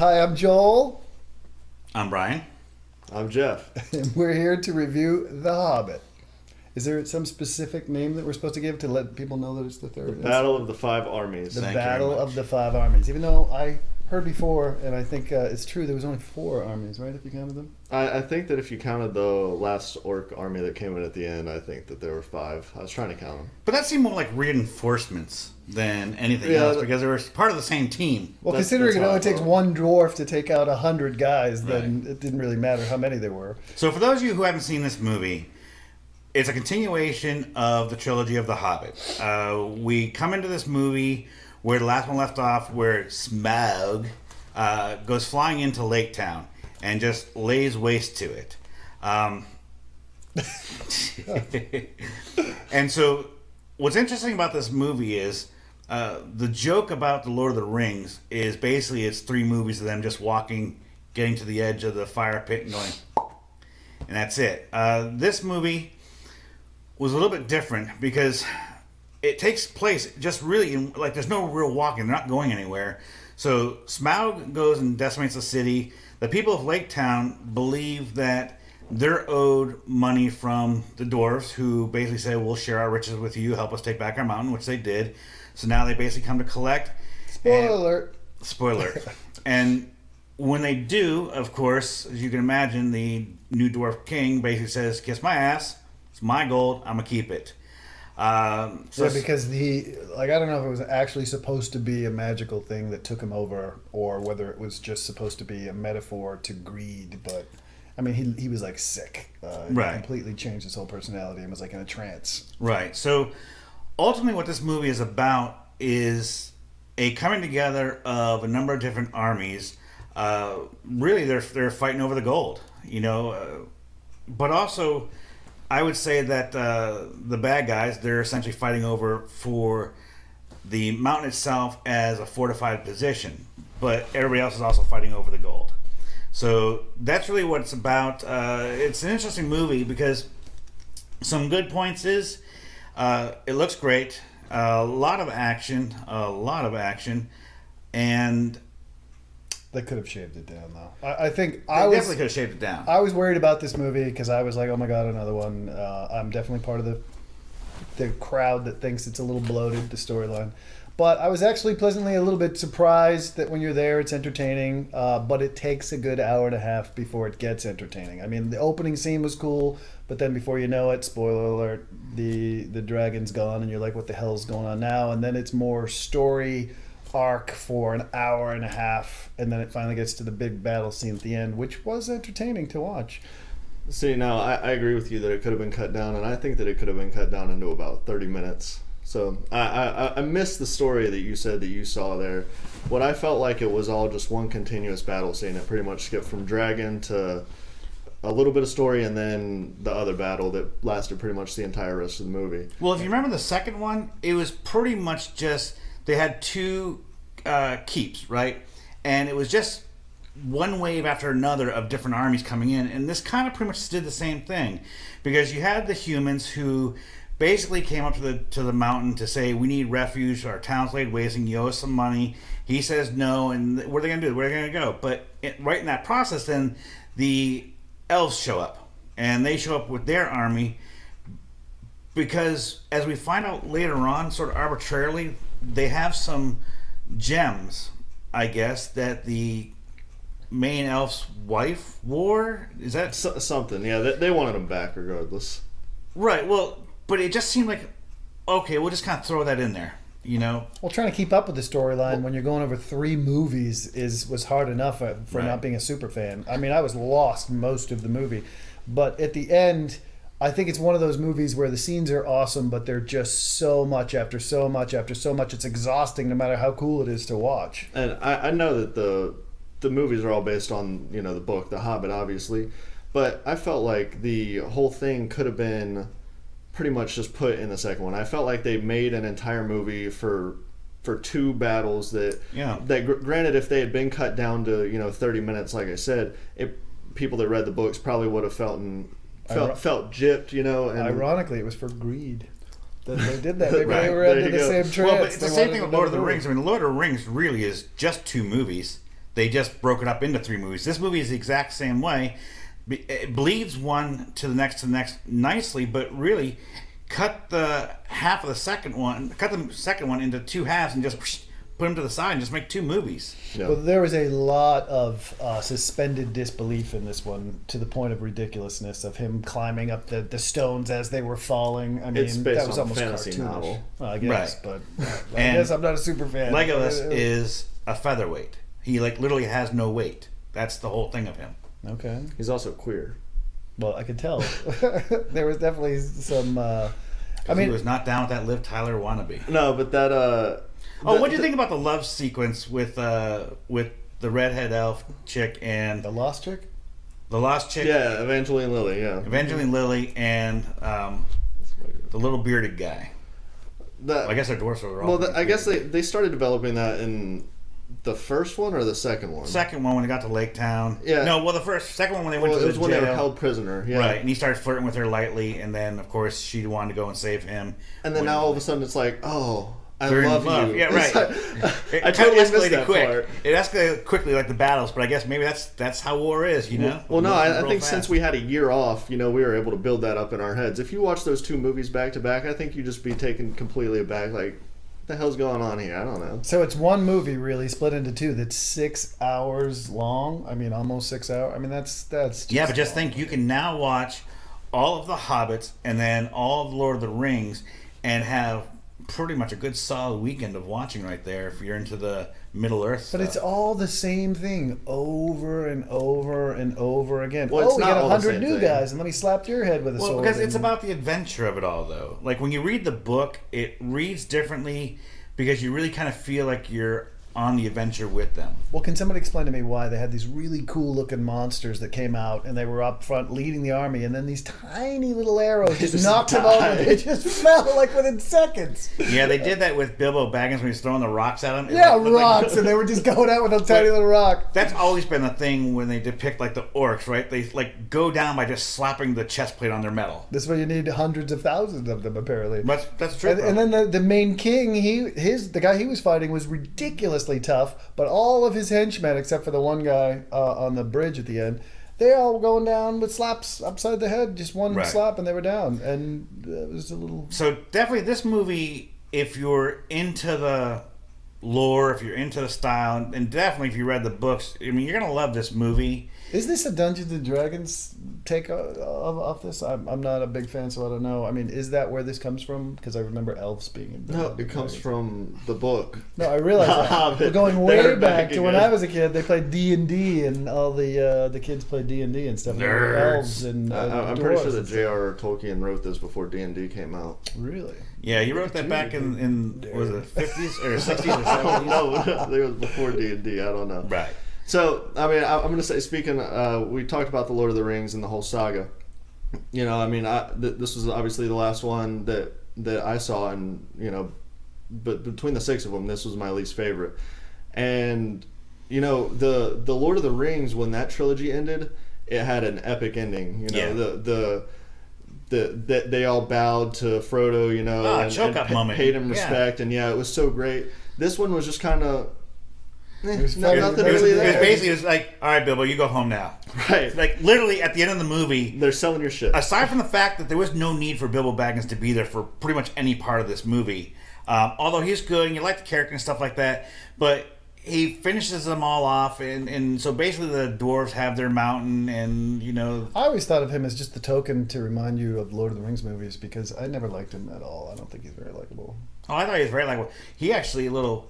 Hi, I'm Joel. I'm Brian. I'm Jeff. And we're here to review The Hobbit. Is there some specific name that we're supposed to give to let people know that it's the third? The Battle of the Five Armies. The Thank you Battle very much. of the Five Armies. Even though I heard before, and I think it's true, there was only 4 armies, right, if you counted them? I think that if you counted the last orc army that came in at the end, I think that there were 5. I was trying to count them. But that seemed more like reinforcements than anything Yeah, else because they were part of the same team. Well, That's considering it how only I takes felt. one dwarf to take out 100 guys, then it didn't really matter how many there were. So for those of you who haven't seen this movie, it's a continuation of the trilogy of The Hobbit. We come into this movie where the last one left off, where Smaug goes flying into Lake Town and just lays waste to it. And so what's interesting about this movie is the joke about the Lord of the Rings is basically it's 3 movies of them just walking, getting to the edge of the fire pit and going, and that's it. This movie was a little bit different because it takes place just really in, like, there's no real walking. They're not going anywhere. So Smaug goes and decimates the city. The people of Lake Town believe that they're owed money from the dwarves, who basically say, we'll share our riches with you, help us take back our mountain, which they did. So now they basically come to collect. Spoiler alert. Spoiler. And when they do, of course, as you can imagine, the new dwarf king basically says, kiss my ass, it's my gold, I'm going to keep it. Yeah, because I don't know if it was actually supposed to be a magical thing that took him over, or whether it was just supposed to be a metaphor to greed. But I mean, he was like sick. Right. He completely changed his whole personality and was like in a trance. Right. So ultimately, what this movie is about is a coming together of a number of different armies. Really, they're fighting over the gold, but also, I would say that the bad guys, they're essentially fighting over for the mountain itself as a fortified position, but everybody else is also fighting over the gold. So that's really what it's about. It's an interesting movie because some good points is it looks great, a lot of action, and They could have shaved it down, though. I think they I was definitely could have shaved it down. I was worried about this movie because I was like, oh my god, another one. I'm definitely part of the crowd that thinks it's a little bloated, the storyline. But I was actually pleasantly a little bit surprised that when you're there, it's entertaining. But it takes a good hour and a half before it gets entertaining. I mean, the opening scene was cool, but then before you know it, spoiler alert, the dragon's gone, and you're like, what the hell's going on now? And then it's more story arc for an hour and a half, and then it finally gets to the big battle scene at the end, which was entertaining to watch. See, now I agree with you that it could have been cut down, and I think that it could have been cut down into about 30 minutes. So I missed the story that you said that you saw there. What I felt like it was all just one continuous battle scene. It pretty much skipped from dragon to a little bit of story and then the other battle that lasted pretty much the entire rest of the movie. Well, if you remember the second one, it was pretty much just they had 2 keeps, right? And it was just one wave after another of different armies coming in. And this kind of pretty much did the same thing, because you had the humans who basically came up to the mountain to say, we need refuge, our town's laid waste, and you owe us some money. He says no, and what are they going to do? Where are they going to go? But right in that process, then the elves show up, and they show up with their army, because as we find out later on, sort of arbitrarily, they have some gems, I guess, that the main elf's wife wore. Is that something? Yeah, they wanted them back regardless. Right. Well, but it just seemed like, okay, we'll just kind of throw that in there, Well, trying to keep up with the storyline when you're going over 3 movies was hard enough for Right. not being a super fan. I mean, I was lost most of the movie, but at the end, I think it's one of those movies where the scenes are awesome, but they're just so much after so much after so much. It's exhausting, no matter how cool it is to watch. And I know that the movies are all based on the book, The Hobbit, obviously, but I felt like the whole thing could have been pretty much just put in the second one. I felt like they made an entire movie for 2 battles that granted, if they had been cut down to 30 minutes, like I said, people that read the books probably would have felt gypped, And Ironically, it was for greed that they did that. Maybe Right, they were there under you the go. same trance. Well, but it's the They same wanted thing with another Lord of the movie. Rings. I mean, Lord of the Rings really is just 2 movies They just broke it up into 3 movies. This movie is the exact same way. It bleeds one to the next nicely, but really cut the second one into 2 halves and just put them to the side and just make 2 movies. Yeah. Well, there was a lot of suspended disbelief in this one, to the point of ridiculousness of him climbing up the stones as they were falling. I mean, It's based that was on a almost fantasy cartoonish. novel. Well, I guess, Right. but I And guess I'm not a super fan. Legolas is a featherweight. He literally has no weight. That's the whole thing of him. Okay. He's also queer. Well, I could tell. There was definitely some. I mean, he was not down with that Liv Tyler wannabe. No, but that. What do you think about the love sequence with the redhead elf chick and the Lost Chick. the lost chick? Yeah, Evangeline Lilly. Yeah. Evangeline Lilly and the little bearded guy. That, I guess they're dwarfs. So they're all I guess they started developing that in the first one or the second one. second one when they got to Lake Town. Yeah. No, well, second one when they went Well, to it the was when jail. they were held prisoner. Yeah. Right, and he started flirting with her lightly, and then of course she wanted to go and save him. And then now all of a sudden it's like, oh, I They're in love you. Yeah, right. I totally missed escalated that quick. part. It escalated quickly like the battles, but I guess maybe that's how war is, you know? Well, no, I Real think fast. since we had a year off, we were able to build that up in our heads. If you watch those 2 movies back to back, I think you'd just be taken completely aback. Like, what the hell's going on here? I don't know. So it's one movie really split into 2 that's 6 hours long. I mean, almost 6 hours. I mean, that's Yeah, but just think, you can now watch all of the Hobbits and then all of the Lord of the Rings and have pretty much a good solid weekend of watching right there if you're into the Middle Earth But stuff. it's all the same thing over and over and over again. Well, it's we not got all the 100 same new thing. guys, and let me slap your head with a sword. Because it's and- about the adventure of it all, though. Like, when you read the book, it reads differently because you really kind of feel like you're on the adventure with them. Well, can somebody explain to me why they had these really cool looking monsters that came out and they were up front leading the army, and then these tiny little arrows just knocked them over? They just fell like within seconds. Yeah, they did that with Bilbo Baggins when he was throwing the rocks at him. It Yeah, looked like- rocks, and they were just going out with a tiny little rock. That's always been the thing when they depict like the orcs, right? They go down by just slapping the chest plate on their metal. That's why you need hundreds of thousands of them, apparently. But that's true. And then the main king, the guy he was fighting was ridiculously tough, but all of his henchmen, except for the one guy on the bridge at the end, they all were going down with slaps upside the head, just one Right. slap, and they were down. And it was a little. So definitely this movie, if you're into the lore, if you're into the style, and definitely if you read the books, I mean, you're gonna love this movie. Is this a Dungeons and Dragons take off this? I'm not a big fan, so I don't know. I mean, is that where this comes from? Because I remember elves being in. No, it comes from the book. No, I realize that. Hobbit. We're going They're way back to when again. I was a kid. They played D&D, and all the kids played D&D and stuff. And there were Nerds. elves and I'm pretty sure dwarves that and stuff. J.R.R. Tolkien wrote this before D&D came out. Really? Yeah, he wrote that back in was it 50s or 60s or 70s? No, I think it was before D&D. I don't know. Right. So, I mean, I'm going to say, we talked about the Lord of the Rings and the whole saga. I mean, this was obviously the last one that I saw, and, but between the 6 of them, this was my least favorite. And, the Lord of the Rings, when that trilogy ended, it had an epic ending. Yeah. They all bowed to Frodo, choke up moment. paid him Yeah. respect, and it was so great. This one was just kind of was no, funny. nothing It was- really It was there. basically it was like, all right, Bilbo, you go home now. Right. Like literally at the end of the movie, They're selling your shit. aside from the fact that there was no need for Bilbo Baggins to be there for pretty much any part of this movie, although he's good and you like the character and stuff like that, but he finishes them all off, and so basically the dwarves have their mountain, and I always thought of him as just the token to remind you of Lord of the Rings movies, because I never liked him at all. I don't think he's very likable. oh, I thought he was very likable. He actually, a little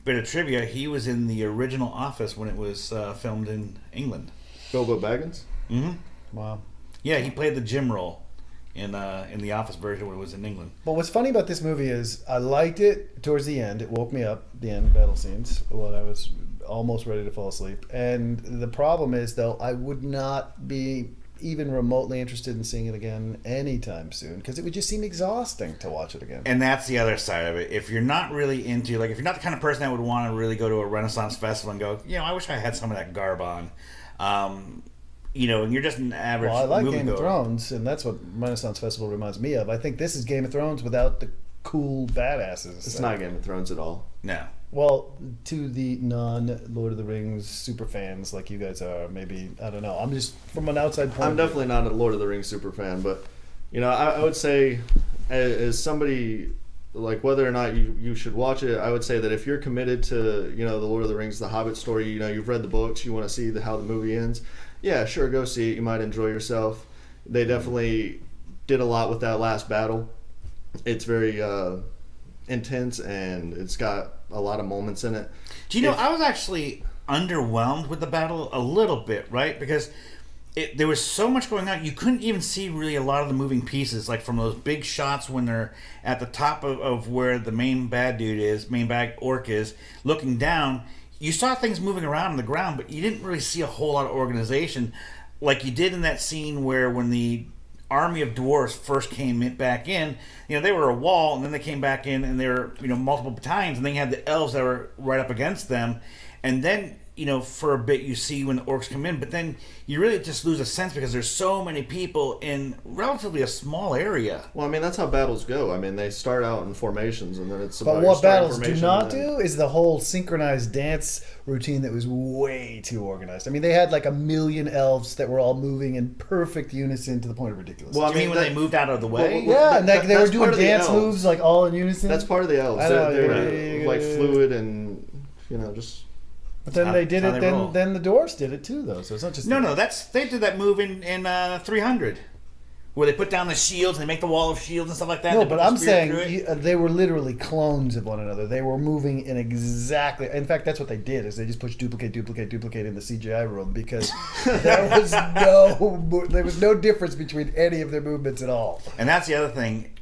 bit of trivia, he was in the original Office when it was filmed in England. Bilbo Baggins? Mm-hmm. Wow. Yeah, he played the Jim role in the Office version when it was in England. But what's funny about this movie is I liked it towards the end. It woke me up, the end battle scenes, when I was almost ready to fall asleep. And the problem is, though, I would not be even remotely interested in seeing it again anytime soon, because it would just seem exhausting to watch it again. And that's the other side of it. If you're not really into, like, if you're not the kind of person that would want to really go to a Renaissance festival and go, I wish I had some of that garb on. And you're just an average Well, I like moviegoer. Game of Thrones, and that's what Renaissance Festival reminds me of. I think this is Game of Thrones without the cool badasses. It's not Game of Thrones at all. No. Well, to the non-Lord of the Rings super fans like you guys are, maybe, I don't know. I'm just from an outside point. I'm definitely not a Lord of the Rings super fan, but I would say as somebody, like, whether or not you should watch it, I would say that if you're committed to the Lord of the Rings, the Hobbit story, you've read the books, you want to see how the movie ends, yeah, sure, go see it. You might enjoy yourself. They definitely did a lot with that last battle. It's very intense, and it's got a lot of moments in it. Do you know, I was actually underwhelmed with the battle a little bit, right? Because there was so much going on. You couldn't even see really a lot of the moving pieces, like from those big shots when they're at the top of where the main bad orc is, looking down. You saw things moving around on the ground, but you didn't really see a whole lot of organization like you did in that scene where when the army of dwarves first came back in, they were a wall, and then they came back in, and they were, multiple battalions, and then you had the elves that were right up against them, and then, for a bit you see when the orcs come in, but then you really just lose a sense because there's so many people in relatively a small area. Well, that's how battles go. They start out in formations, and then it's about But what battles do formation, not do is the whole synchronized dance routine that was way too organized. They had like 1 million elves that were all moving in perfect unison to the point of ridiculous. Well, do you mean when they moved out of the way? Yeah, and they were doing part of the dance elves. moves like all in unison. That's part of the elves. I know, They're like fluid and just. But then they did how it. they roll. Then the dwarves did it too, though. So it's not just No, they did that move in 300, where they put down the shields and they make the wall of shields and stuff like that. No, They but put the I'm spear through it. saying they were literally clones of one another. They were moving in exactly. In fact, that's what they did. Is they just pushed duplicate in the CGI room because there was no difference between any of their movements at all. And that's the other thing.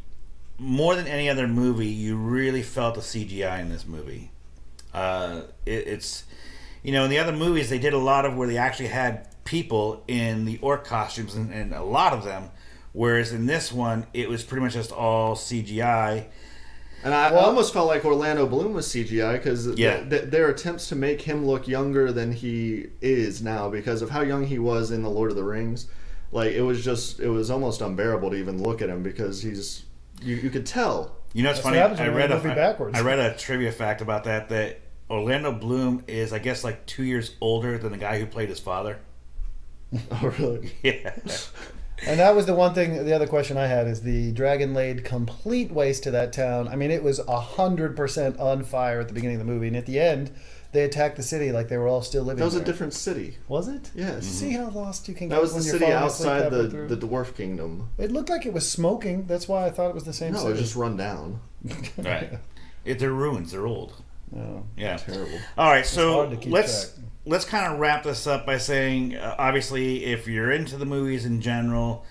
More than any other movie, you really felt the CGI in this movie. It's in the other movies they did a lot of where they actually had people in the orc costumes, and a lot of them. Whereas in this one, it was pretty much just all CGI. And I almost felt like Orlando Bloom was CGI because Yeah. their attempts to make him look younger than he is now because of how young he was in The Lord of the Rings. Like, it was almost unbearable to even look at him because you could tell. It's That's funny. what happens I when you movie backwards. read a trivia fact about that Orlando Bloom is, I guess, like 2 years older than the guy who played his father. Oh, really? Yeah. And that was the one thing. The other question I had is the dragon laid complete waste to that town. It was 100% on fire at the beginning of the movie, and at the end, they attacked the city like they were all still living. That was there. a different city. Was it? Yes. See how lost you can get. That was when the you're city falling asleep outside halfway through? the Dwarf Kingdom. It looked like it was smoking. That's why I thought it was the same No, city. it was just run down. Right. They're ruins. They're old. Oh. Yeah. Terrible. All right, so hard to keep let's kind of wrap this up by saying, obviously, if you're into the movies in general,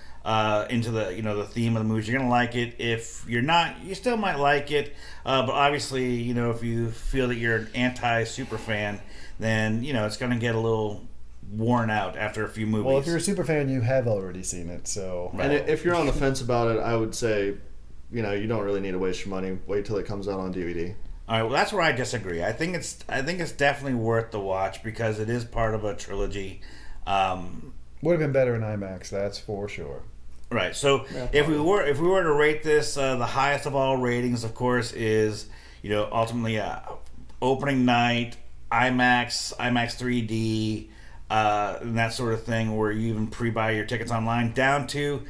into the the theme of the movies, you're gonna like it. If you're not, you still might like it. But obviously, if you feel that you're an anti-super fan, then it's gonna get a little worn out after a few movies. Well, if you're a super fan, you have already seen it. So, And if you're on the fence about it, I would say, you don't really need to waste your money. Wait till it comes out on DVD. All right, well, that's where I disagree. I think it's definitely worth the watch because it is part of a trilogy. would have been better in IMAX. That's for sure. Right. So if we were to rate this, the highest of all ratings, of course, is ultimately opening night, IMAX 3D, and that sort of thing, where you even pre-buy your tickets online, down to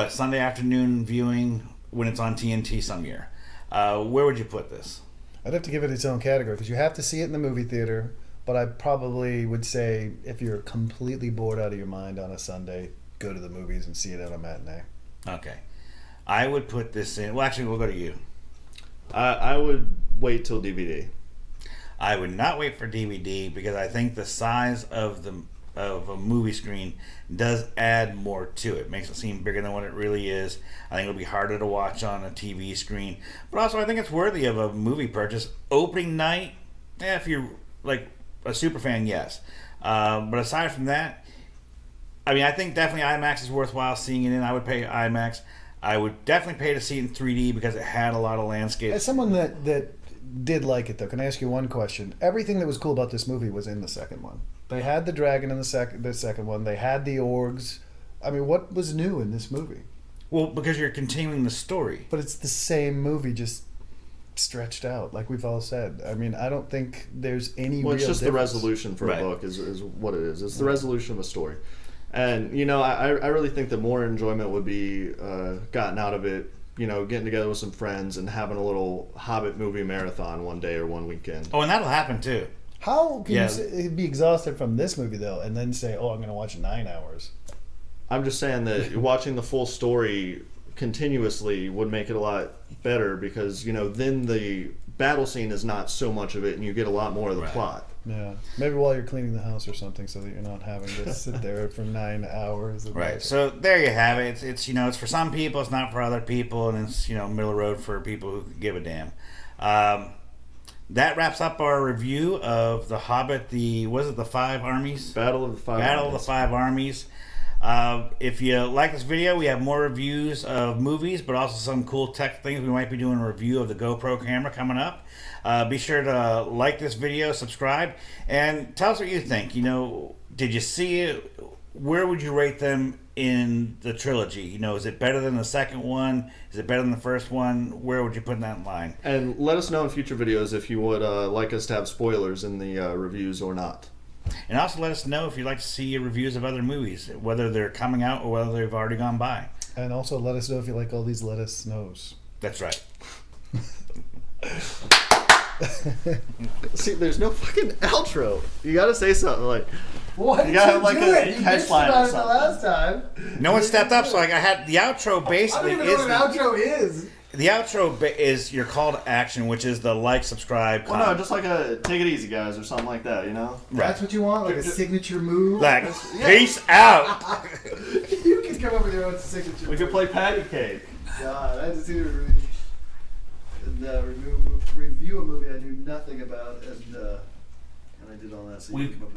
Sunday afternoon viewing when it's on TNT some year. Where would you put this? I'd have to give it its own category because you have to see it in the movie theater. But I probably would say if you're completely bored out of your mind on a Sunday, go to the movies and see it on a matinee. Okay. I would put this in... Well, actually, we'll go to you. I would wait till DVD. I would not wait for DVD because I think the size of a movie screen does add more to it. Makes it seem bigger than what it really is. I think it'll be harder to watch on a TV screen. But also, I think it's worthy of a movie purchase. Opening night, if you're like a super fan, yes. But aside from that, I think definitely IMAX is worthwhile seeing it in. I would pay IMAX. I would definitely pay to see it in 3D because it had a lot of landscape. As someone that did like it, though, can I ask you one question? Everything that was cool about this movie was in the second one. They had the dragon in the second one. They had the orgs. What was new in this movie? Well, because you're continuing the story. But it's the same movie, just stretched out, like we've all said. I mean, I don't think there's any. Well, it's real just difference. the resolution for Right. a book is what it is. It's the resolution of a story. And, you know, I really think that more enjoyment would be gotten out of it, you know, getting together with some friends and having a little Hobbit movie marathon one day or one weekend. Oh, and that'll happen too. How can Yeah. you be exhausted from this movie though, and then say, "Oh, I'm going to watch 9 hours"? I'm just saying that watching the full story continuously would make it a lot better because, you know, then the battle scene is not so much of it and you get a lot more of the Right. plot. Yeah, maybe while you're cleaning the house or something, so that you're not having to sit there for 9 hours. And Right. So there you have it. It's you know, it's for some people, it's not for other people, and it's, you know, middle of the road for people who give a damn. That wraps up our review of The Hobbit. The 5 Armies? Battle of the Five Battle of Armies. the 5 Armies. If you like this video, we have more reviews of movies, but also some cool tech things. We might be doing a review of the GoPro camera coming up. Be sure to like this video, subscribe, and tell us what you think. You know, did you see it? Where would you rate them in the trilogy? You know, is it better than the second one? Is it better than the first one? Where would you put that in line? And let us know in future videos if you would like us to have spoilers in the reviews or not. And also let us know if you'd like to see reviews of other movies, whether they're coming out or whether they've already gone by. And also let us know if you like all these let us knows. That's right. See, there's no fucking outro. You gotta say something like, What? You gotta have, like, a headline or something. last time. No one stepped up, so like I had the outro basically is outro is. the outro is your call to action, which is the like, subscribe, well, no, comment. just like a take it easy, guys, or something like that, you know? That's what you want, like a signature move. Like, peace out. You can come up with your own signature. We could play patty cake. God, I just need to review a movie I knew nothing about, and I did all that. So you We- can come up with